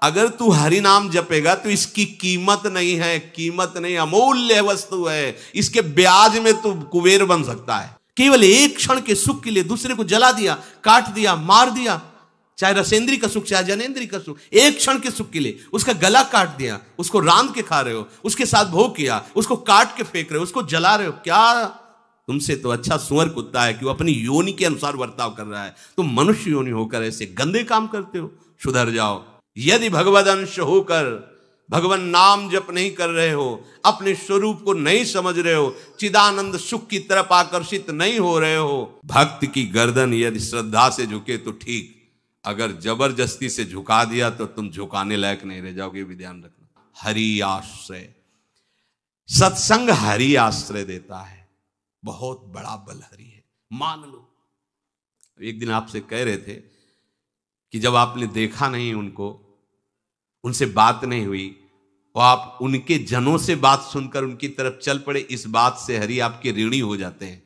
अगर तू हरि नाम जपेगा तो इसकी कीमत नहीं है, कीमत नहीं, अमूल्य वस्तु है, इसके ब्याज में तू कुबेर बन सकता है। केवल एक क्षण के सुख के लिए दूसरे को जला दिया, काट दिया, मार दिया, चाहे रसेंद्री का सुख चाहे जनेंद्री का सुख, एक क्षण के सुख के लिए उसका गला काट दिया, उसको रांध के खा रहे हो, उसके साथ भोग किया, उसको काट के फेंक रहे हो, उसको जला रहे हो। क्या तुमसे तो अच्छा सुअर कुत्ता है कि वो अपनी योनि के अनुसार बर्ताव कर रहा है, तुम मनुष्य योनि होकर ऐसे गंदे काम करते हो। सुधर जाओ। यदि भगवद अंश होकर भगवान नाम जप नहीं कर रहे हो, अपने स्वरूप को नहीं समझ रहे हो, चिदानंद सुख की तरफ आकर्षित नहीं हो रहे हो, भक्त की गर्दन यदि श्रद्धा से झुके तो ठीक, अगर जबरदस्ती से झुका दिया तो तुम झुकाने लायक नहीं रह जाओगे, भी ध्यान रखना। हरि आश्रय, सत्संग हरि आश्रय देता है, बहुत बड़ा बल हरि है, मान लो। एक दिन आपसे कह रहे थे कि जब आपने देखा नहीं उनको, उनसे बात नहीं हुई और आप उनके जनों से बात सुनकर उनकी तरफ चल पड़े, इस बात से हरि आपके ऋणी हो जाते हैं,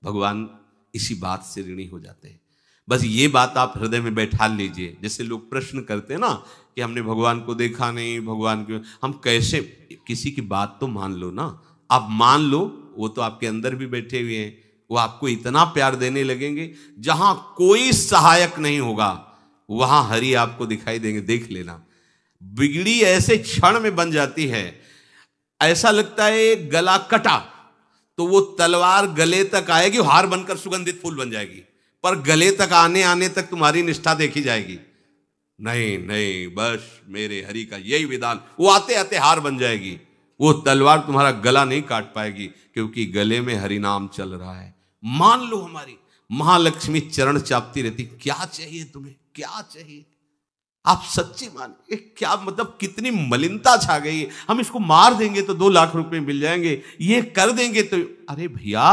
भगवान इसी बात से ऋणी हो जाते हैं। बस ये बात आप हृदय में बैठा लीजिए। जैसे लोग प्रश्न करते हैं ना कि हमने भगवान को देखा नहीं, भगवान क्यों, हम कैसे, किसी की बात तो मान लो ना, आप मान लो, वो तो आपके अंदर भी बैठे हुए हैं, वो आपको इतना प्यार देने लगेंगे, जहां कोई सहायक नहीं होगा वहां हरि आपको दिखाई देंगे। देख लेना, बिगड़ी ऐसे क्षण में बन जाती है, ऐसा लगता है गला कटा तो वो तलवार गले तक आएगी, हार बनकर सुगंधित फूल बन जाएगी, पर गले तक आने आने तक तुम्हारी निष्ठा देखी जाएगी। नहीं नहीं, बस मेरे हरि का यही विधान, वो आते आते हार बन जाएगी, वो तलवार तुम्हारा गला नहीं काट पाएगी, क्योंकि गले में हरि नाम चल रहा है। मान लो हमारी महालक्ष्मी चरण चापती रहती, क्या चाहिए तुम्हें, क्या चाहिए, आप सच्ची मानिए, क्या मतलब कितनी मलिनता छा गई है। हम इसको मार देंगे तो 2 लाख रुपए मिल जाएंगे, ये कर देंगे तो, अरे भैया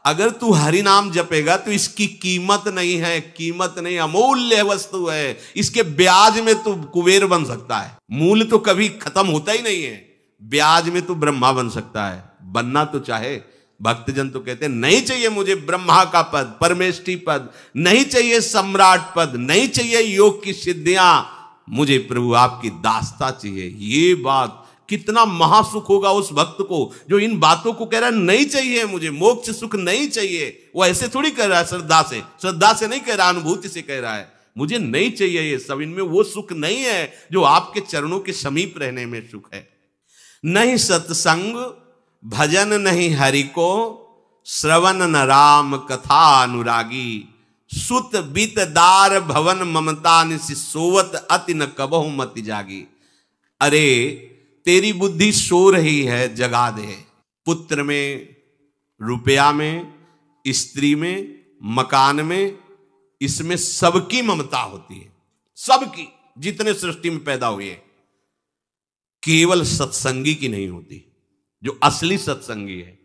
अगर तू हरि नाम जपेगा तो इसकी कीमत नहीं है, कीमत नहीं, अमूल्य वस्तु है, इसके ब्याज में तू कुबेर बन सकता है। मूल तो कभी खत्म होता ही नहीं है, ब्याज में तू ब्रह्मा बन सकता है, बनना तो चाहे। भक्तजन तो कहते हैं नहीं चाहिए मुझे ब्रह्मा का पद, परमेष्ठी पद, नहीं चाहिए सम्राट पद, नहीं चाहिए योग की सिद्धियां, मुझे प्रभु आपकी दास्ता चाहिए। ये बात कितना महासुख होगा उस भक्त को जो इन बातों को कह रहा है, नहीं चाहिए मुझे मोक्ष सुख नहीं चाहिए। वो ऐसे थोड़ी कह रहा है, श्रद्धा से नहीं कह रहा, अनुभूति से कह रहा है, मुझे नहीं चाहिए ये सब, इनमें वो सुख नहीं है जो आपके चरणों के समीप रहने में सुख है। नहीं सत्संग भजन नहीं हरि को, श्रवण न राम कथा अनुरागी, सुत बीत दार भवन ममता निसि सोवत अति न कबहु मति जागी। अरे तेरी बुद्धि सो रही है, जगा दे। पुत्र में, रुपया में, स्त्री में, मकान में, इसमें सबकी ममता होती है, सबकी, जितने सृष्टि में पैदा हुए, केवल सत्संगी की नहीं होती। जो असली सत्संगी है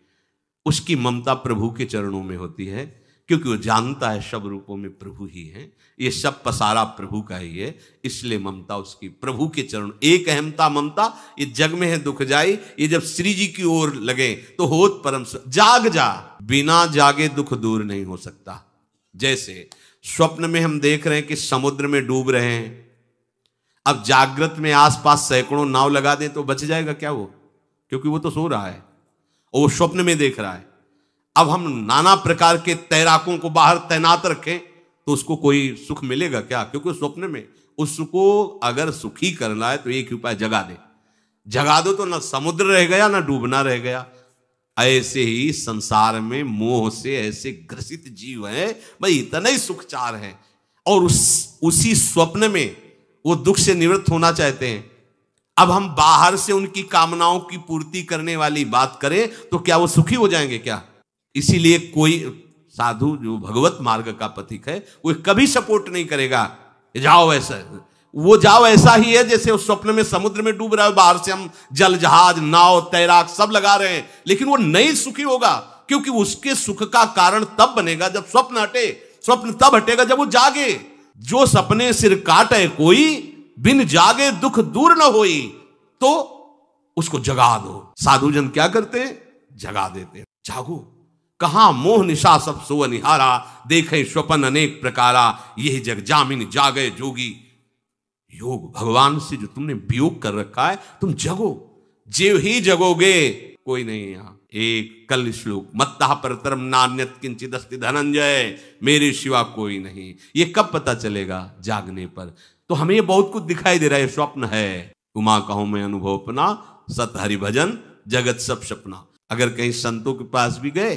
उसकी ममता प्रभु के चरणों में होती है, क्योंकि वो जानता है सब रूपों में प्रभु ही है, ये सब पसारा प्रभु का ही है, इसलिए ममता उसकी प्रभु के चरण। एक अहमता ममता ये जग में है दुख जाई, ये जब श्री जी की ओर लगे तो होत परम। जाग जा, बिना जागे दुख दूर नहीं हो सकता। जैसे स्वप्न में हम देख रहे हैं कि समुद्र में डूब रहे हैं, अब जागृत में आसपास सैकड़ों नाव लगा दें तो बच जाएगा क्या वो, क्योंकि वो तो सो रहा है और वो स्वप्न में देख रहा है। अब हम नाना प्रकार के तैराकों को बाहर तैनात रखें तो उसको कोई सुख मिलेगा क्या, क्योंकि स्वप्न में उसको अगर सुखी करना है तो एक ही उपाय, जगा दे। जगा दो तो ना समुद्र रह गया ना डूबना रह गया। ऐसे ही संसार में मोह से ऐसे ग्रसित जीव है, भाई इतना ही सुखचार है, और उसी स्वप्न में वो दुख से निवृत्त होना चाहते हैं। अब हम बाहर से उनकी कामनाओं की पूर्ति करने वाली बात करें तो क्या वो सुखी हो जाएंगे क्या? इसीलिए कोई साधु जो भगवत मार्ग का पथिक है वो कभी सपोर्ट नहीं करेगा जाओ ऐसा, वो जाओ ऐसा ही है जैसे उस स्वप्न में समुद्र में डूब रहा है, बाहर से हम जल जहाज नाव तैराक सब लगा रहे हैं, लेकिन वो नहीं सुखी होगा, क्योंकि उसके सुख का कारण तब बनेगा जब स्वप्न हटे। स्वप्न तब हटेगा जब वो जागे। जो सपने सिर काटे कोई, बिन जागे दुख दूर न होई, तो उसको जगा दो। साधु जन क्या करते हैं? जगा देते हैं। जागो, कहां मोह निशा सब सो निहारा, देखे स्वपन अनेक प्रकारा, यही जग जामिन जागे जोगी। योग भगवान से जो तुमने वियोग कर रखा है, तुम जगो, जीव ही जगोगे, कोई नहीं यहाँ। एक कल श्लोक, मत्तः परतरम नान्यत् किंचित् अस्ति धनंजय, मेरे सिवा कोई नहीं। ये कब पता चलेगा? जागने पर। तो हमें ये बहुत कुछ दिखाई दे रहा है, स्वप्न है। उमा कहूं मैं अनुभव अपना, सत हरि भजन जगत सब सपना। अगर कहीं संतों के पास भी गए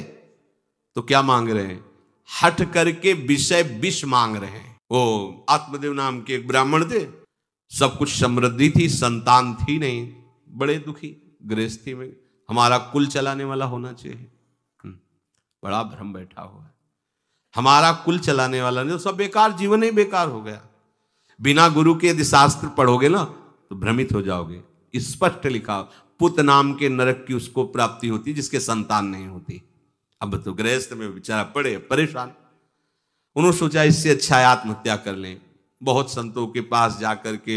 तो क्या मांग रहे हैं? हट करके विषय विष मांग रहे हैं। वो आत्मदेव नाम के एक ब्राह्मण थे, सब कुछ समृद्धि थी, संतान थी नहीं, बड़े दुखी गृहस्थी में। हमारा कुल चलाने वाला होना चाहिए, बड़ा भ्रम बैठा हुआ है। हमारा कुल चलाने वाला नहीं तो सब बेकार, जीवन ही बेकार हो गया। बिना गुरु के यदि शास्त्र पढ़ोगे ना तो भ्रमित हो जाओगे। स्पष्ट लिखा, पुत नाम के नरक की उसको प्राप्ति होती जिसके संतान नहीं होती। अब तो गृहस्थ में बेचारा पड़े परेशान। उन्होंने सोचा इससे अच्छा है आत्महत्या कर लें। बहुत संतों के पास जाकर के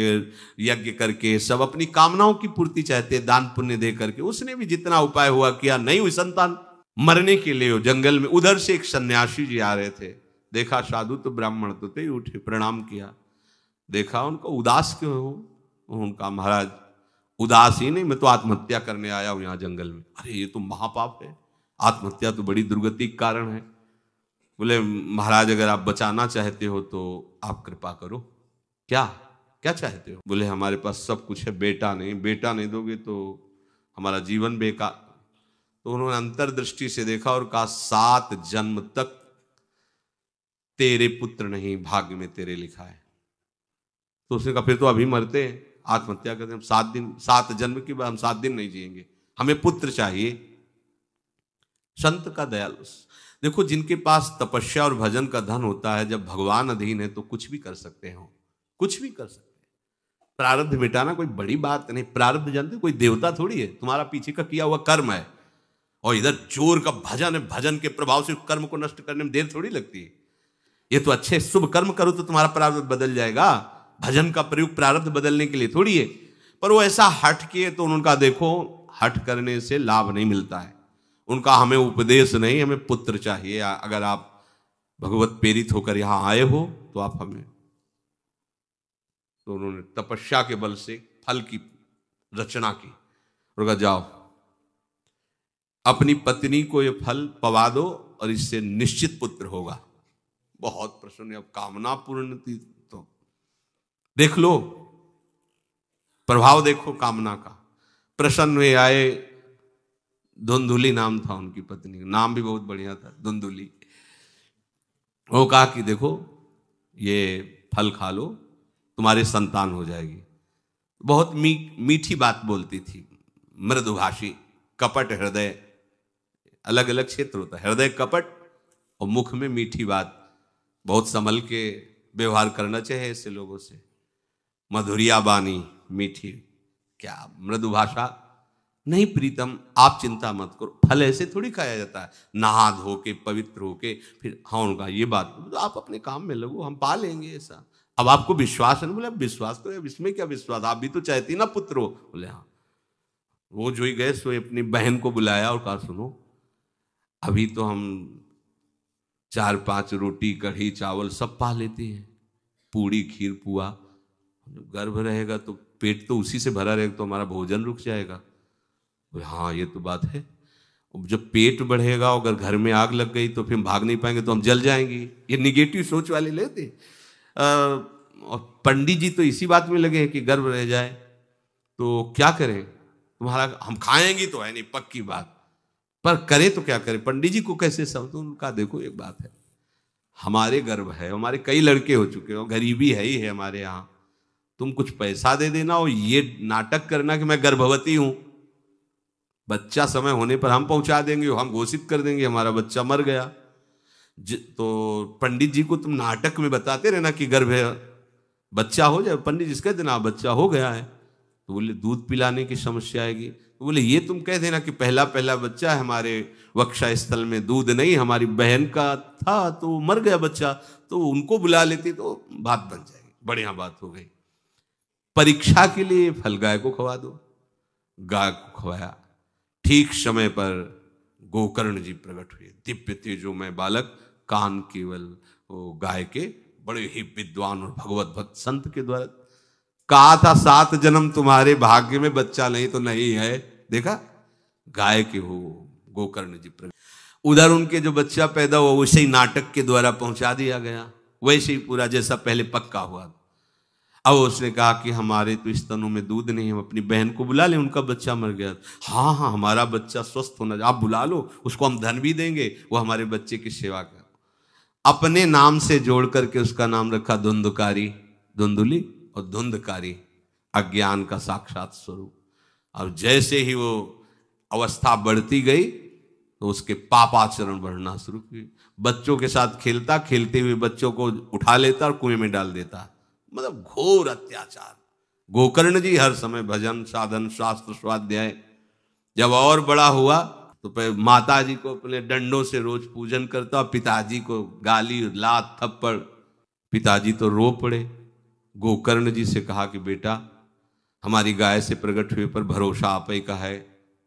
यज्ञ करके सब अपनी कामनाओं की पूर्ति चाहते, दान पुण्य दे करके। उसने भी जितना उपाय हुआ किया, नहीं हुई संतान। मरने के लिए जंगल में उधर से एक सन्यासी जी आ रहे थे, देखा साधु तो ब्राह्मण तो थे, उठे प्रणाम किया, देखा उनको उदास क्यों हो? उनका महाराज उदास ही नहीं, मैं तो आत्महत्या करने आया हूं यहाँ जंगल में। अरे ये तो महापाप है, आत्महत्या तो बड़ी दुर्गति का कारण है। बोले महाराज अगर आप बचाना चाहते हो तो आप कृपा करो। क्या क्या चाहते हो? बोले हमारे पास सब कुछ है, बेटा नहीं, बेटा नहीं दोगे तो हमारा जीवन बेकार। तो उन्होंने अंतर्दृष्टि से देखा और कहा 7 जन्म तक तेरे पुत्र नहीं भाग्य में तेरे लिखा है। तो उसने कहा फिर तो अभी मरते हैं, आत्महत्या करते हैं, 7 जन्म के बाद हम 7 दिन नहीं जिएंगे, हमें पुत्र चाहिए। संत का दयालु देखो, जिनके पास तपस्या और भजन का धन होता है, जब भगवान अधीन है तो कुछ भी कर सकते हो, कुछ भी कर सकते हैं। प्रारब्ध मिटाना कोई बड़ी बात नहीं। प्रारब्ध जानते, कोई देवता थोड़ी है, तुम्हारा पीछे का किया हुआ कर्म है। और इधर जोर का भजन है, भजन के प्रभाव से कर्म को नष्ट करने में देर थोड़ी लगती है। ये तो अच्छे शुभ कर्म करो तो तुम्हारा प्रारब्ध बदल जाएगा। भजन का प्रयोग प्रारब्ध बदलने के लिए थोड़ी है। पर वो ऐसा हट किए तो उनका देखो, हट करने से लाभ नहीं मिलता है। उनका हमें उपदेश नहीं, हमें पुत्र चाहिए। अगर आप भगवत प्रेरित होकर यहां आए हो तो आप हमें। तो उन्होंने तपस्या के बल से फल की रचना की और कहा जाओ अपनी पत्नी को ये फल पवा दो और इससे निश्चित पुत्र होगा। बहुत प्रसन्न, अब कामना पूर्ण थी तो देख लो, प्रभाव देखो कामना का। प्रसन्न हुए आए, धुंधुली नाम था उनकी पत्नी का, नाम भी बहुत बढ़िया था, धुंधुली। वो कहा कि देखो ये फल खा लो, तुम्हारे संतान हो जाएगी। बहुत मीठी बात बोलती थी, मृदुभाषी, कपट हृदय, अलग अलग क्षेत्र होता है, हृदय कपट और मुख में मीठी बात। बहुत संभल के व्यवहार करना चाहिए ऐसे लोगों से। मधुरिया बानी, मीठी, क्या मृदु भाषा। नहीं प्रीतम, आप चिंता मत करो, फल ऐसे थोड़ी खाया जाता है, नहा धो के पवित्र होके फिर। हाँ उनका ये बात, तो आप अपने काम में लगो, हम पा लेंगे ऐसा। अब आपको विश्वास है? बोले विश्वास तो है, इसमें क्या विश्वास, आप भी तो चाहती ना पुत्र हो। बोले हाँ। वो जो ही गए सो अपनी बहन को बुलाया और कहा सुनो, अभी तो हम 4-5 रोटी कढ़ी चावल सब पा लेते हैं, पूड़ी खीर पुआ। गर्भ रहेगा तो पेट तो उसी से भरा रहेगा, तो हमारा भोजन रुक जाएगा। हाँ ये तो बात है। जब पेट बढ़ेगा, अगर घर में आग लग गई तो फिर भाग नहीं पाएंगे, तो हम जल जाएंगे। ये निगेटिव सोच वाले लेते। और पंडित जी तो इसी बात में लगे हैं कि गर्भ रह जाए तो क्या करें, तुम्हारा हम खाएंगे तो है नहीं, पक्की बात, पर करें तो क्या करें। पंडित जी को कैसे समझो? उनका देखो एक बात है, हमारे गर्भ है, हमारे कई लड़के हो चुके हो, गरीबी है ही है हमारे यहाँ, तुम कुछ पैसा दे देना और ये नाटक करना कि मैं गर्भवती हूं, बच्चा समय होने पर हम पहुंचा देंगे, हम घोषित कर देंगे हमारा बच्चा मर गया। तो पंडित जी को तुम नाटक में बताते रहना कि गर्भ है, बच्चा हो जाए। पंडित जी कह देना बच्चा हो गया है, तो बोले दूध पिलाने की समस्या आएगी। तो बोले ये तुम कह देना कि पहला बच्चा है हमारे वक्षा स्थल में, दूध नहीं, हमारी बहन का था तो मर गया बच्चा, तो उनको बुला लेते तो बात बन जाएगी, बढ़िया बात हो गई। परीक्षा के लिए फल गाय को खवा दो, गाय को खवाया। ठीक समय पर गोकर्ण जी प्रकट हुए, दिव्य तेजोमय बालक, कान केवल वो गाय के, बड़े ही विद्वान और भगवत भक्त संत के द्वारा कहा था 7 जन्म तुम्हारे भाग्य में, बच्चा नहीं तो नहीं है। देखा, गाय के हो गोकर्ण जी प्रकट। उधर उनके जो बच्चा पैदा हुआ वैसे ही नाटक के द्वारा पहुंचा दिया गया, वैसे ही पूरा जैसा पहले पक्का हुआ। अब उसने कहा कि हमारे तो स्तनों में दूध नहीं, हम अपनी बहन को बुला लें, उनका बच्चा मर गया। हाँ हाँ, हमारा बच्चा स्वस्थ होना, आप बुला लो, उसको हम धन भी देंगे, वो हमारे बच्चे की सेवा कर। अपने नाम से जोड़ करके उसका नाम रखा धुंधकारी, धुंधुली और धुंधकारी, अज्ञान का साक्षात स्वरूप। अब जैसे ही वो अवस्था बढ़ती गई तो उसके पापाचरण बढ़ना शुरू किए। बच्चों के साथ खेलता, खेलते हुए बच्चों को उठा लेता और कुएं में डाल देता, मतलब घोर अत्याचार। गोकर्ण जी हर समय भजन साधन शास्त्र स्वाध्याय। जब और बड़ा हुआ तो माता जी को अपने डंडों से रोज पूजन करता, पिताजी को गाली लात थप्पड़। पिताजी तो रो पड़े। गोकर्ण जी से कहा कि बेटा, हमारी गाय से प्रकट हुए पर भरोसा आप ही का है,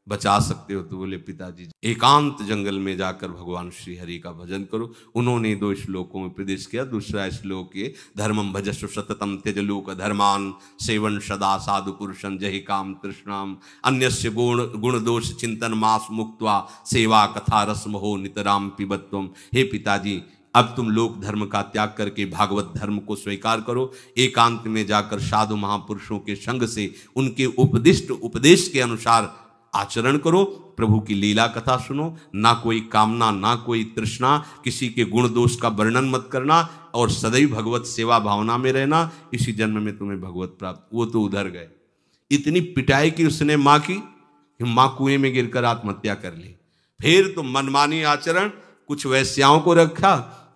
बचा सकते हो? तो बोले पिताजी एकांत जंगल में जाकर भगवान श्री हरि का भजन करो। उन्होंने 2 श्लोकों में उपदेश किया। दूसरा श्लोक ये, धर्मम भजस्व सततम त्यज लोक धर्मान सेवन सदा साधु पुरुषं जहि काम तृष्णाम अन्यस्य गुण दोष चिंतन मास मुक्त्वा सेवा कथा रसमहो नितराम पिबत्वम। हे पिताजी, अब तुम लोक धर्म का त्याग करके भागवत धर्म को स्वीकार करो, एकांत में जाकर साधु महापुरुषों के संग से उनके उपदिष्ट उपदेश के अनुसार आचरण करो, प्रभु की लीला कथा सुनो, ना कोई कामना ना कोई तृष्णा, किसी के गुण दोष का वर्णन मत करना और सदैव भगवत सेवा भावना में रहना, इसी जन्म में तुम्हें भगवत प्राप्त। वो तो उधर गए। इतनी पिटाई की उसने माँ की, माँ कुएं में गिरकर आत्महत्या कर ली। फिर तो मनमानी आचरण, कुछ वैश्याओं को रखा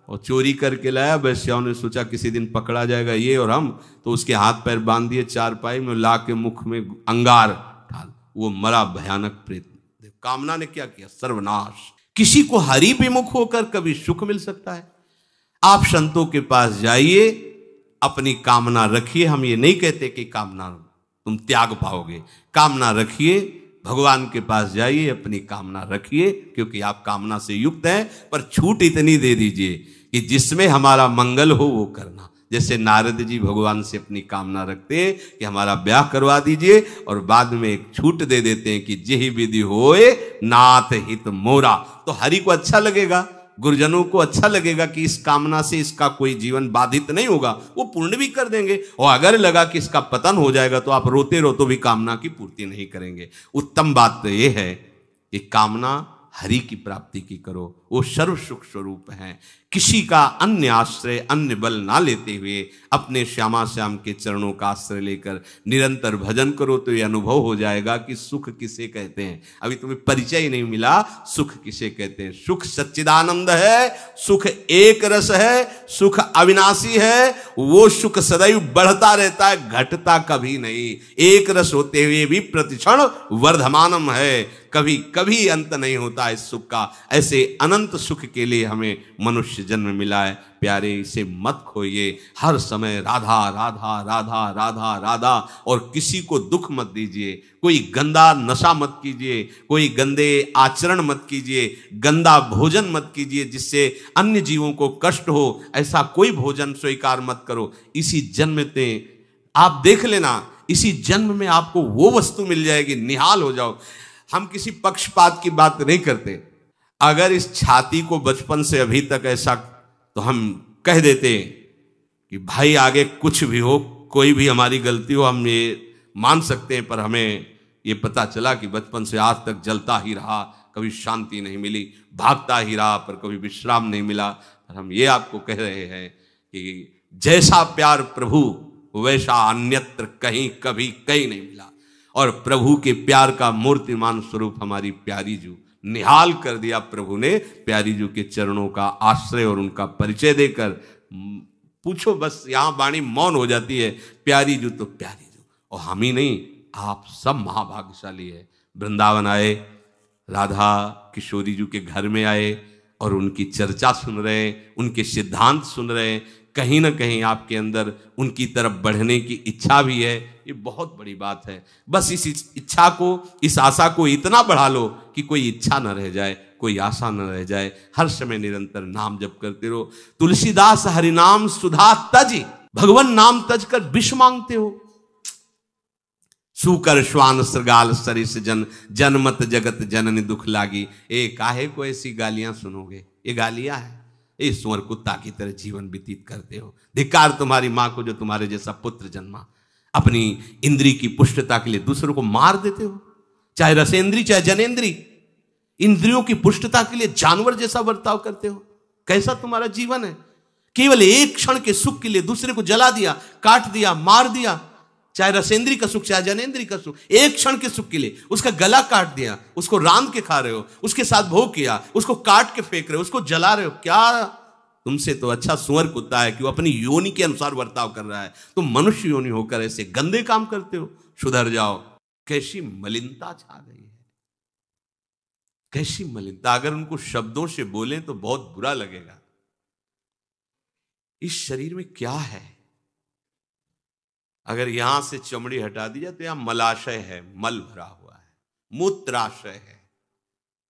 और चोरी करके लाया। वैश्याओं ने सोचा किसी दिन पकड़ा जाएगा ये और हम, तो उसके हाथ पैर बांध दिए चारपाई में, ला के मुख में अंगार डाल, वो मरा भयानक प्रेत। कामना ने क्या किया? सर्वनाश। किसी को हरि विमुख होकर कभी सुख मिल सकता है? आप संतों के पास जाइए, अपनी कामना रखिए। हम ये नहीं कहते कि कामना तुम त्याग पाओगे, कामना रखिए, भगवान के पास जाइए, अपनी कामना रखिए, क्योंकि आप कामना से युक्त हैं। पर छूट इतनी दे दीजिए कि जिसमें हमारा मंगल हो वो करना। जैसे नारद जी भगवान से अपनी कामना रखते हैं कि हमारा ब्याह करवा दीजिए, और बाद में एक छूट दे देते हैं कि जेहि विधि होए नाथ हित मोरा। तो हरि को अच्छा लगेगा, गुरुजनों को अच्छा लगेगा कि इस कामना से इसका कोई जीवन बाधित नहीं होगा, वो पूर्ण भी कर देंगे। और अगर लगा कि इसका पतन हो जाएगा तो आप रोते रोते भी कामना की पूर्ति नहीं करेंगे। उत्तम बात तो ये है कि कामना हरि की प्राप्ति की करो, वो सर्व सुख स्वरूप हैं। किसी का अन्य आश्रय अन्य बल ना लेते हुए अपने श्यामा श्याम के चरणों का आश्रय लेकर निरंतर भजन करो तो ये अनुभव हो जाएगा कि सुख किसे कहते हैं। अभी तुम्हें परिचय ही नहीं मिला, सुख किसे कहते हैं। सुख सच्चिदानंद है, सुख एक रस है, सुख अविनाशी है। वो सुख सदैव बढ़ता रहता है, घटता कभी नहीं। एक रस होते हुए भी प्रतिक्षण वर्धमानम है, कभी कभी अंत नहीं होता इस सुख का। ऐसे अनंत सुख के लिए हमें मनुष्य जन्म मिला है। प्यारे, इसे मत खोइए। हर समय राधा राधा राधा राधा राधा, और किसी को दुख मत दीजिए। कोई गंदा नशा मत कीजिए, कोई गंदे आचरण मत कीजिए, गंदा भोजन मत कीजिए जिससे अन्य जीवों को कष्ट हो। ऐसा कोई भोजन स्वीकार मत करो। इसी जन्म में आप देख लेना, इसी जन्म में आपको वो वस्तु मिल जाएगी, निहाल हो जाओ। हम किसी पक्षपात की बात नहीं करते। अगर इस छाती को बचपन से अभी तक ऐसा, तो हम कह देते कि भाई आगे कुछ भी हो, कोई भी हमारी गलती हो, हम ये मान सकते हैं। पर हमें ये पता चला कि बचपन से आज तक जलता ही रहा, कभी शांति नहीं मिली, भागता ही रहा पर कभी विश्राम नहीं मिला। और हम ये आपको कह रहे हैं कि जैसा प्यार प्रभु वैसा अन्यत्र कहीं कभी कहीं नहीं मिला। और प्रभु के प्यार का मूर्तिमान स्वरूप हमारी प्यारी जू, निहाल कर दिया प्रभु ने प्यारी जू के चरणों का आश्रय और उनका परिचय देकर। पूछो बस, यहाँ वाणी मौन हो जाती है। प्यारी जू तो प्यारी जू, और हम ही नहीं, आप सब महाभाग्यशाली है। वृंदावन आए, राधा किशोरी जू के घर में आए और उनकी चर्चा सुन रहे, उनके सिद्धांत सुन रहे। कहीं ना कहीं आपके अंदर उनकी तरफ बढ़ने की इच्छा भी है। ये बहुत बड़ी बात है। बस इस इच्छा को, इस आशा को इतना बढ़ा लो कि कोई इच्छा न रह जाए, कोई आशा न रह जाए। हर समय निरंतर नाम जप करते रहो। तुलसीदास हरिनाम सुधा तज, भगवान नाम तज कर विष मांगते हो। सुकर श्वान श्रृगाल सरिस जन जनमत जगत जननी दुख लागी। ए काहे को ऐसी गालियां सुनोगे, ये गालियां है। ए सुअर कुत्ता की तरह जीवन व्यतीत करते हो। धिक्कार तुम्हारी मां को जो तुम्हारे जैसा पुत्र जन्मा। अपनी इंद्री की पुष्टता के लिए दूसरों को मार देते हो, चाहे रसेंद्री चाहे जनेंद्री। इंद्रियों की पुष्टता के लिए जानवर जैसा बर्ताव करते हो। कैसा तुम्हारा जीवन है। केवल एक क्षण के सुख के लिए दूसरे को जला दिया, काट दिया, मार दिया, चाहे रसेंद्री का सुख चाहे जनेंद्री का सुख। एक क्षण के सुख के लिए उसका गला काट दिया, उसको रांध के खा रहे हो, उसके साथ भोग किया, उसको काट के फेंक रहे हो, उसको जला रहे हो। क्या तुमसे तो अच्छा सुअर कुत्ता है कि वो अपनी योनि के अनुसार बर्ताव कर रहा है। तुम मनुष्य योनि होकर ऐसे गंदे काम करते हो। सुधर जाओ। कैसी मलिनता छा गई है, कैसी मलिनता। अगर उनको शब्दों से बोले तो बहुत बुरा लगेगा। इस शरीर में क्या है। अगर यहां से चमड़ी हटा दी जाए तो यहां मलाशय है, मल भरा हुआ है, मूत्राशय है,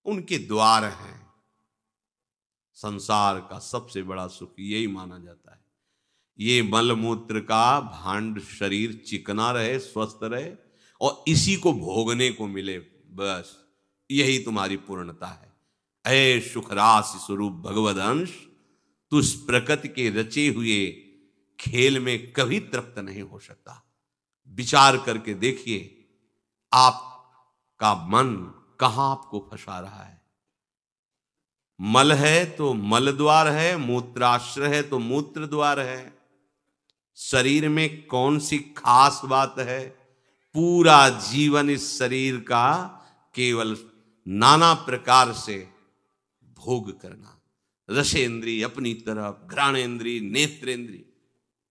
उनके द्वार हैं। संसार का सबसे बड़ा सुख यही माना जाता है। ये मल मूत्र का भांड शरीर चिकना रहे, स्वस्थ रहे और इसी को भोगने को मिले, बस यही तुम्हारी पूर्णता है। ऐ सुखरास स्वरूप भगवद अंश, तू इस प्रकृति के रचे हुए खेल में कभी तृप्त नहीं हो सकता। विचार करके देखिए आपका मन कहां आपको फंसा रहा है। मल है तो मल द्वार है, मूत्राश्रय है तो मूत्र द्वार है। शरीर में कौन सी खास बात है। पूरा जीवन इस शरीर का केवल नाना प्रकार से भोग करना। रसेंद्री अपनी तरफ, घ्राणेंद्री, नेत्रेंद्री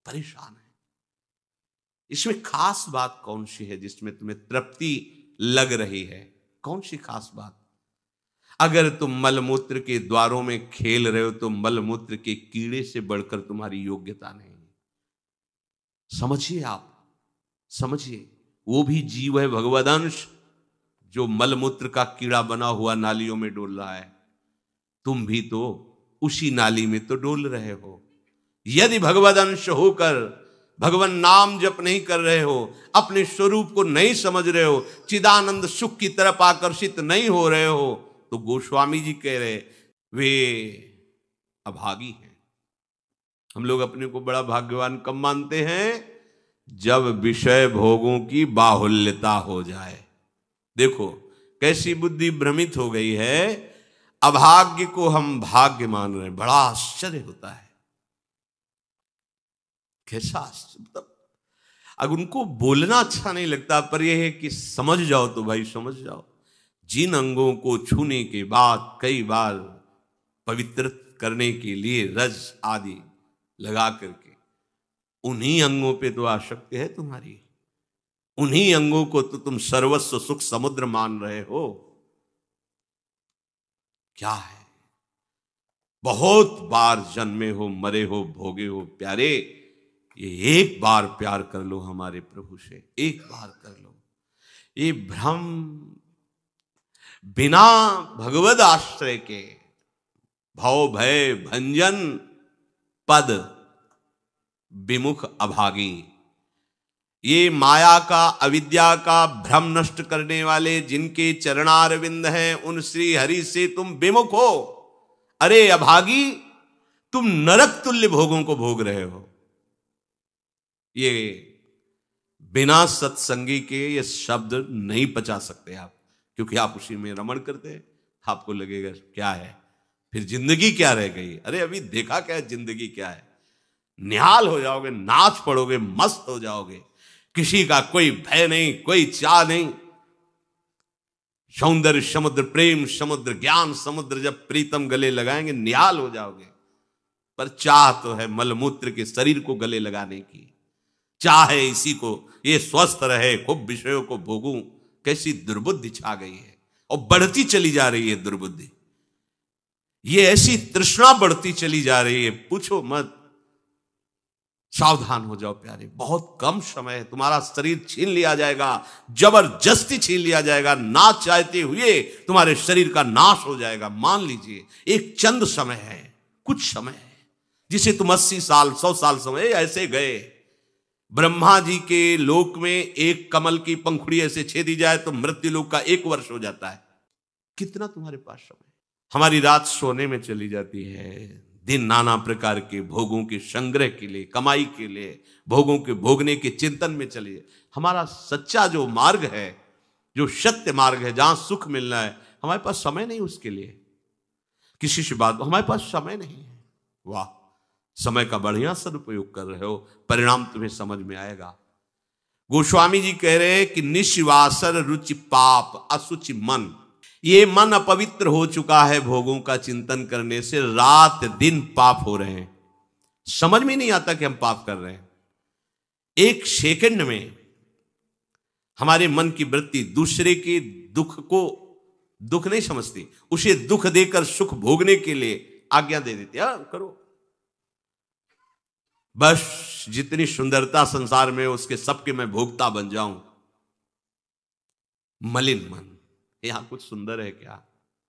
परेशान है। इसमें खास बात कौन सी है जिसमें तुम्हें तृप्ति लग रही है। कौन सी खास बात। अगर तुम मलमूत्र के द्वारों में खेल रहे हो तो मलमूत्र के कीड़े से बढ़कर तुम्हारी योग्यता नहीं। समझिए, आप समझिए, वो भी जीव है भगवदंश जो मलमूत्र का कीड़ा बना हुआ नालियों में डोल रहा है। तुम भी तो उसी नाली में तो डोल रहे हो। यदि भगवदंश होकर भगवान नाम जप नहीं कर रहे हो, अपने स्वरूप को नहीं समझ रहे हो, चिदानंद सुख की तरफ आकर्षित नहीं हो रहे हो, तो गोस्वामी जी कह रहे वे अभागी हैं। हम लोग अपने को बड़ा भाग्यवान कब मानते हैं, जब विषय भोगों की बाहुल्यता हो जाए। देखो कैसी बुद्धि भ्रमित हो गई है। अभाग्य को हम भाग्य मान रहे हैं। बड़ा आश्चर्य होता है। कैसा मतलब, अगर उनको बोलना अच्छा नहीं लगता, पर यह है कि समझ जाओ तो भाई समझ जाओ। जिन अंगों को छूने के बाद कई बार पवित्र करने के लिए रज आदि लगा करके, उन्हीं अंगों पे तो आसक्ति है तुम्हारी। उन्हीं अंगों को तो तुम सर्वस्व सुख समुद्र मान रहे हो। क्या है। बहुत बार जन्मे हो, मरे हो, भोगे हो प्यारे, ये एक बार प्यार कर लो हमारे प्रभु से, एक बार कर लो। ये भ्रम बिना भगवद आश्रय के भव भय भंजन पद विमुख अभागी। ये माया का, अविद्या का भ्रम नष्ट करने वाले जिनके चरणारविंद हैं, उन श्री हरि से तुम विमुख हो। अरे अभागी, तुम नरक तुल्य भोगों को भोग रहे हो। ये बिना सत्संगी के ये शब्द नहीं पचा सकते आप, क्योंकि आप उसी में रमण करते हैं। आपको लगेगा क्या है, फिर जिंदगी क्या रह गई। अरे अभी देखा क्या है, जिंदगी क्या है। निहाल हो जाओगे, नाच पड़ोगे, मस्त हो जाओगे। किसी का कोई भय नहीं, कोई चाह नहीं। सौंदर्य समुद्र, प्रेम समुद्र, ज्ञान समुद्र जब प्रीतम गले लगाएंगे निहाल हो जाओगे। पर चाह तो है मलमूत्र के शरीर को गले लगाने की। चाह है इसी को, ये स्वस्थ रहे, खूब विषयों को भोगूं। कैसी दुर्बुद्धि छा गई है और बढ़ती चली जा रही है दुर्बुद्धि। ये ऐसी तृष्णा बढ़ती चली जा रही है, पूछो मत। सावधान हो जाओ प्यारे, बहुत कम समय है। तुम्हारा शरीर छीन लिया जाएगा, जबरदस्ती छीन लिया जाएगा। ना चाहते हुए तुम्हारे शरीर का नाश हो जाएगा। मान लीजिए एक चंद समय है, कुछ समय है, जिसे तुम 80 साल 100 साल समय ऐसे गए। ब्रह्मा जी के लोक में एक कमल की पंखुड़ी ऐसे छेदी जाए तो मृत्यु लोक का 1 वर्ष हो जाता है। कितना तुम्हारे पास समय? हमारी रात सोने में चली जाती है, दिन नाना प्रकार के भोगों के संग्रह के लिए, कमाई के लिए, भोगों के भोगने के चिंतन में चलिए। हमारा सच्चा जो मार्ग है, जो सत्य मार्ग है, जहां सुख मिलना है, हमारे पास समय नहीं उसके लिए। किसी से बात, हमारे पास समय नहीं है। वाह, समय का बढ़िया सदुपयोग कर रहे हो, परिणाम तुम्हें समझ में आएगा। गोस्वामी जी कह रहे हैं कि निश्वासर रुचि पाप असुचि मन, ये मन अपवित्र हो चुका है भोगों का चिंतन करने से, रात दिन पाप हो रहे हैं, समझ में नहीं आता कि हम पाप कर रहे हैं। एक सेकंड में हमारे मन की वृत्ति दूसरे के दुख को दुख नहीं समझती, उसे दुख देकर सुख भोगने के लिए आज्ञा दे देती है, करो। बस जितनी सुंदरता संसार में उसके सबके मैं भोगता बन जाऊं। मलिन मन, यहां कुछ सुंदर है क्या?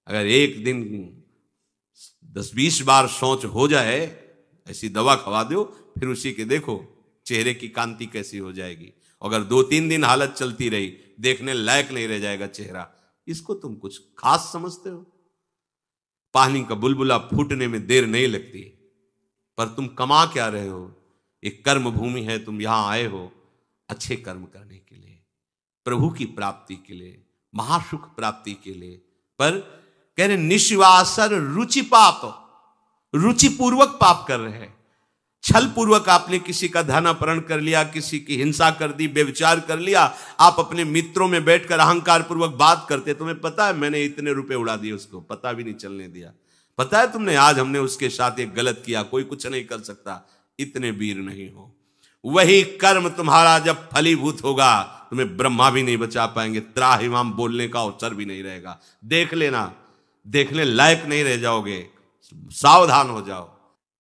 अगर एक दिन 10-20 बार सोच हो जाए, ऐसी दवा खवा दो, फिर उसी के देखो चेहरे की कांति कैसी हो जाएगी। अगर 2-3 दिन हालत चलती रही, देखने लायक नहीं रह जाएगा चेहरा। इसको तुम कुछ खास समझते हो? पानी का बुलबुला फूटने में देर नहीं लगती, पर तुम कमा क्या रहे हो? एक कर्म भूमि है, तुम यहां आए हो अच्छे कर्म करने के लिए, प्रभु की प्राप्ति के लिए, महासुख प्राप्ति के लिए। पर कह रहे निश्वासर रुचि पाप, रुचिपूर्वक पाप कर रहे हैं। छल पूर्वक आपने किसी का धन अपहरण कर लिया, किसी की हिंसा कर दी, व्यभिचार कर लिया। आप अपने मित्रों में बैठकर अहंकार पूर्वक बात करते, तुम्हें पता है मैंने इतने रुपए उड़ा दिए, उसको पता भी नहीं चलने दिया। पता है तुमने आज हमने उसके साथ एक गलत किया, कोई कुछ नहीं कर सकता। इतने वीर नहीं हो। वही कर्म तुम्हारा जब फलीभूत होगा, तुम्हें ब्रह्मा भी नहीं बचा पाएंगे, त्राहिमाम बोलने का अवसर भी नहीं रहेगा। देख लेना, देखने लायक नहीं रह जाओगे, सावधान हो जाओ।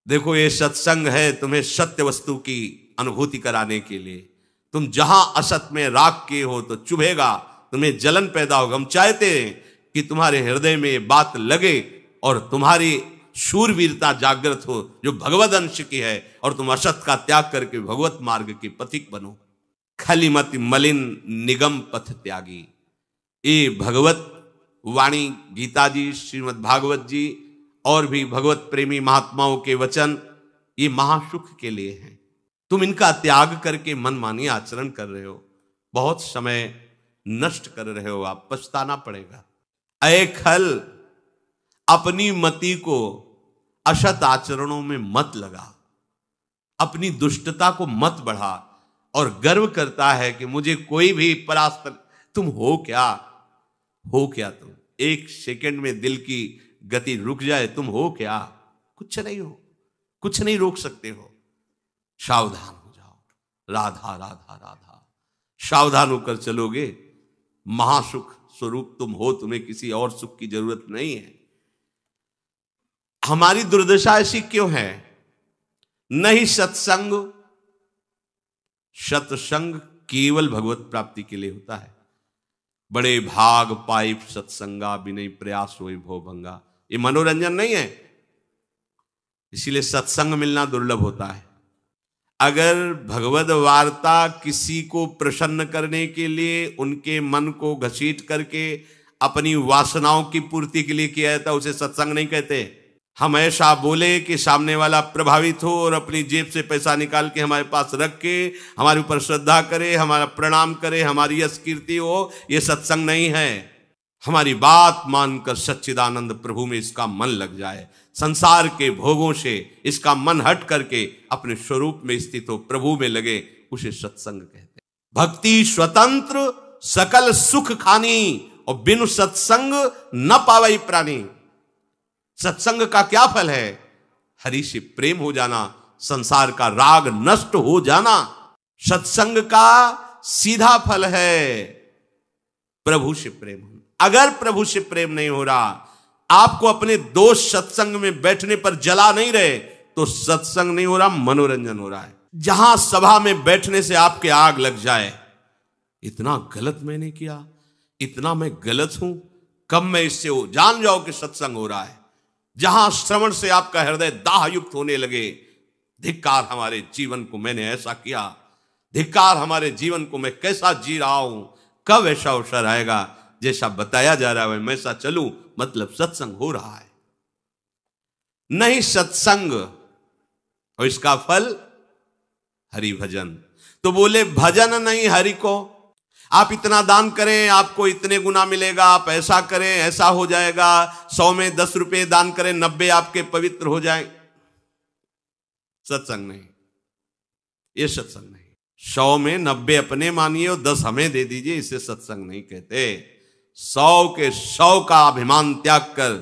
देखो ये सत्संग है तुम्हें सत्य वस्तु की अनुभूति कराने के लिए। तुम जहां असत में राग के हो तो चुभेगा, तुम्हें जलन पैदा होगा। हम चाहते हैं कि तुम्हारे हृदय में ये बात लगे और तुम्हारी शूरवीरता जागृत हो, जो भगवद अंश की है, और तुम असत का त्याग करके भगवत मार्ग के पथिक बनो। खलिमति मलिन निगम पथ त्यागी, ये भगवत वाणी गीता जी, श्रीमद् भागवत जी और भी भगवत प्रेमी महात्माओं के वचन, ये महासुख के लिए हैं। तुम इनका त्याग करके मनमानी आचरण कर रहे हो, बहुत समय नष्ट कर रहे हो, आप पछताना पड़ेगा। अये खल, अपनी मति को असत आचरणों में मत लगा, अपनी दुष्टता को मत बढ़ा और गर्व करता है कि मुझे कोई भी परास्त। तुम हो क्या? हो क्या तुम? एक सेकंड में दिल की गति रुक जाए, तुम हो क्या? कुछ नहीं हो, कुछ नहीं रोक सकते हो। सावधान हो जाओ। राधा राधा राधा, सावधान होकर चलोगे, महासुख स्वरूप तुम हो, तुम्हें किसी और सुख की जरूरत नहीं है। हमारी दुर्दशा ऐसी क्यों है? नहीं सत्संग, सत्संग केवल भगवत प्राप्ति के लिए होता है। बड़े भाग पाई सत्संगा, बिनय प्रयास होई भो भंगा, ये मनोरंजन नहीं है, इसीलिए सत्संग मिलना दुर्लभ होता है। अगर भगवद वार्ता किसी को प्रसन्न करने के लिए, उनके मन को घसीट करके अपनी वासनाओं की पूर्ति के लिए किया जाता, उसे सत्संग नहीं कहते। हम ऐसा बोले कि सामने वाला प्रभावित हो और अपनी जेब से पैसा निकाल के हमारे पास रख के हमारे ऊपर श्रद्धा करे, हमारा प्रणाम करे, हमारी यश कीर्ति हो, ये सत्संग नहीं है। हमारी बात मानकर सच्चिदानंद प्रभु में इसका मन लग जाए, संसार के भोगों से इसका मन हट करके अपने स्वरूप में स्थित हो, प्रभु में लगे, उसे सत्संग कहते हैं। भक्ति स्वतंत्र सकल सुख खानी, और बिनु सत्संग न पावई प्राणी। सत्संग का क्या फल है? हरि से प्रेम हो जाना, संसार का राग नष्ट हो जाना। सत्संग का सीधा फल है प्रभु से प्रेम होना। अगर प्रभु से प्रेम नहीं हो रहा, आपको अपने दोस्त सत्संग में बैठने पर जला नहीं रहे, तो सत्संग नहीं हो रहा, मनोरंजन हो रहा है। जहां सभा में बैठने से आपके आग लग जाए, इतना गलत मैंने किया, इतना मैं गलत हूं, कब मैं इससे हो, जान जाओ कि सत्संग हो रहा है। जहां श्रवण से आपका हृदय दाह युक्त होने लगे, धिक्कार हमारे जीवन को, मैंने ऐसा किया, धिक्कार हमारे जीवन को, मैं कैसा जी रहा हूं, कब ऐसा अवसर आएगा जैसा बताया जा रहा है मैं ऐसा चलूं, मतलब सत्संग हो रहा है। नहीं सत्संग और इसका फल हरि भजन। तो बोले भजन नहीं हरि को, आप इतना दान करें आपको इतने गुना मिलेगा, आप ऐसा करें ऐसा हो जाएगा, 100 में 10 रुपए दान करें 90 आपके पवित्र हो जाए। सत्संग नहीं, ये सत्संग नहीं। 100 में 90 अपने मानिए और 10 हमें दे दीजिए, इसे सत्संग नहीं कहते। 100 के 100 का अभिमान त्याग कर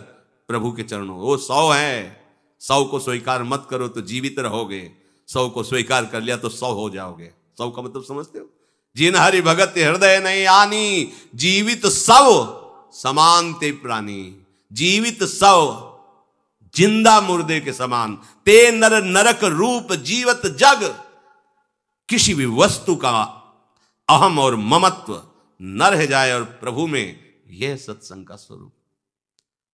प्रभु के चरणों, वो 100 है, 100 को स्वीकार मत करो तो जीवित रहोगे, 100 को स्वीकार कर लिया तो 100 हो जाओगे। 100 का मतलब समझते हो? जिन हरि भगत हृदय नहीं आनी, जीवित सब समान ते प्राणी। जीवित सब जिंदा मुर्दे के समान, ते नर नरक रूप जीवत जग। किसी भी वस्तु का अहम और ममत्व न रह जाए और प्रभु में, यह सत्संग का स्वरूप।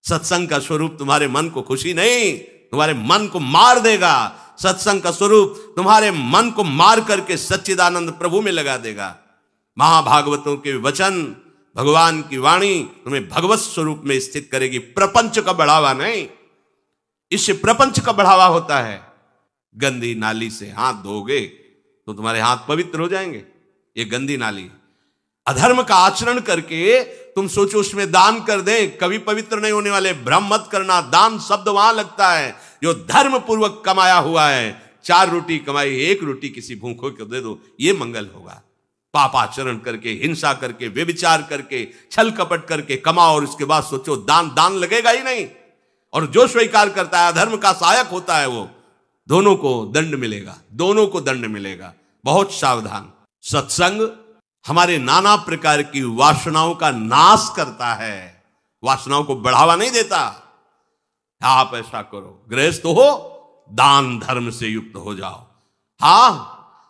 सत्संग का स्वरूप तुम्हारे मन को खुशी नहीं, तुम्हारे मन को मार देगा। सत्संग का स्वरूप तुम्हारे मन को मार करके सच्चिदानंद प्रभु में लगा देगा। महाभागवतों के वचन, भगवान की वाणी तुम्हें भगवत स्वरूप में स्थित करेगी, प्रपंच का बढ़ावा नहीं। इससे प्रपंच का बढ़ावा होता है। गंदी नाली से हाथ धोगे तो तुम्हारे हाथ पवित्र हो जाएंगे, ये गंदी नाली। अधर्म का आचरण करके तुम सोचो उसमें दान कर दे, कभी पवित्र नहीं होने वाले। भ्रम मत करना, दान शब्द वहां लगता है जो धर्म पूर्वक कमाया हुआ है। 4 रोटी कमाई, 1 रोटी किसी भूखों को दे दो, ये मंगल होगा। पापाचरण करके, हिंसा करके, व्यभिचार करके, छल कपट करके कमाओ और उसके बाद सोचो दान लगेगा ही नहीं। और जो स्वीकार करता है अधर्म का सहायक होता है, वो दोनों को दंड मिलेगा, दोनों को दंड मिलेगा। बहुत सावधान। सत्संग हमारे नाना प्रकार की वासनाओं का नाश करता है, वासनाओं को बढ़ावा नहीं देता। आप ऐसा करो, गृहस्थ हो, दान धर्म से युक्त हो जाओ। हां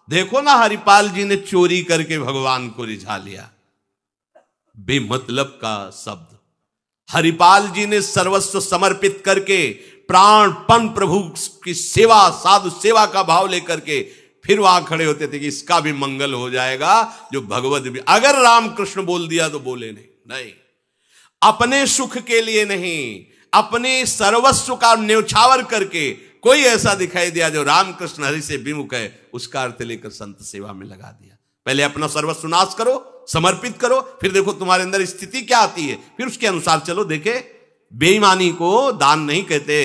देखो ना, हरिपाल जी ने चोरी करके भगवान को रिझा लिया, बेमतलब का शब्द। हरिपाल जी ने सर्वस्व समर्पित करके प्राणपण प्रभु की सेवा, साधु सेवा का भाव लेकर के फिर वहां खड़े होते थे कि इसका भी मंगल हो जाएगा जो भगवत भी। अगर रामकृष्ण बोल दिया तो बोले नहीं, अपने सुख के लिए नहीं, अपने सर्वस्व का न्यौछावर करके कोई ऐसा दिखाई दिया जो रामकृष्ण हरि से विमुख है, उसका अर्थ लेकर संत सेवा में लगा दिया। पहले अपना सर्वस्व नाश करो, समर्पित करो, फिर देखो तुम्हारे अंदर स्थिति क्या आती है, फिर उसके अनुसार चलो। देखे, बेईमानी को दान नहीं कहते,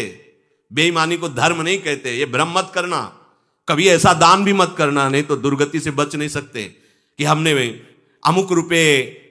बेईमानी को धर्म नहीं कहते, ये भ्रम मत करना। कभी ऐसा दान भी मत करना, नहीं तो दुर्गति से बच नहीं सकते कि हमने अमुक रुपए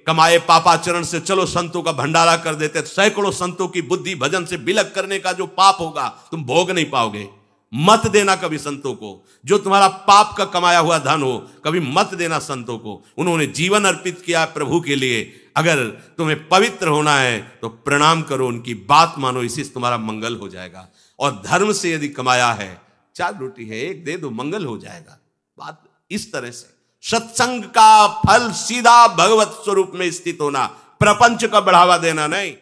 कमाए पापाचरण से, चलो संतों का भंडारा कर देते। सैकड़ों संतों की बुद्धि भजन से बिलक करने का जो पाप होगा तुम भोग नहीं पाओगे। मत देना कभी संतों को, जो तुम्हारा पाप का कमाया हुआ धन हो, कभी मत देना संतों को। उन्होंने जीवन अर्पित किया प्रभु के लिए। अगर तुम्हें पवित्र होना है तो प्रणाम करो, उनकी बात मानो, इसी से तुम्हारा मंगल हो जाएगा। और धर्म से यदि कमाया है, 4 रोटी है 1 दे दो, मंगल हो जाएगा। बात इस तरह से। सत्संग का फल सीधा भगवत स्वरूप में स्थित होना, प्रपंच का बढ़ावा देना नहीं।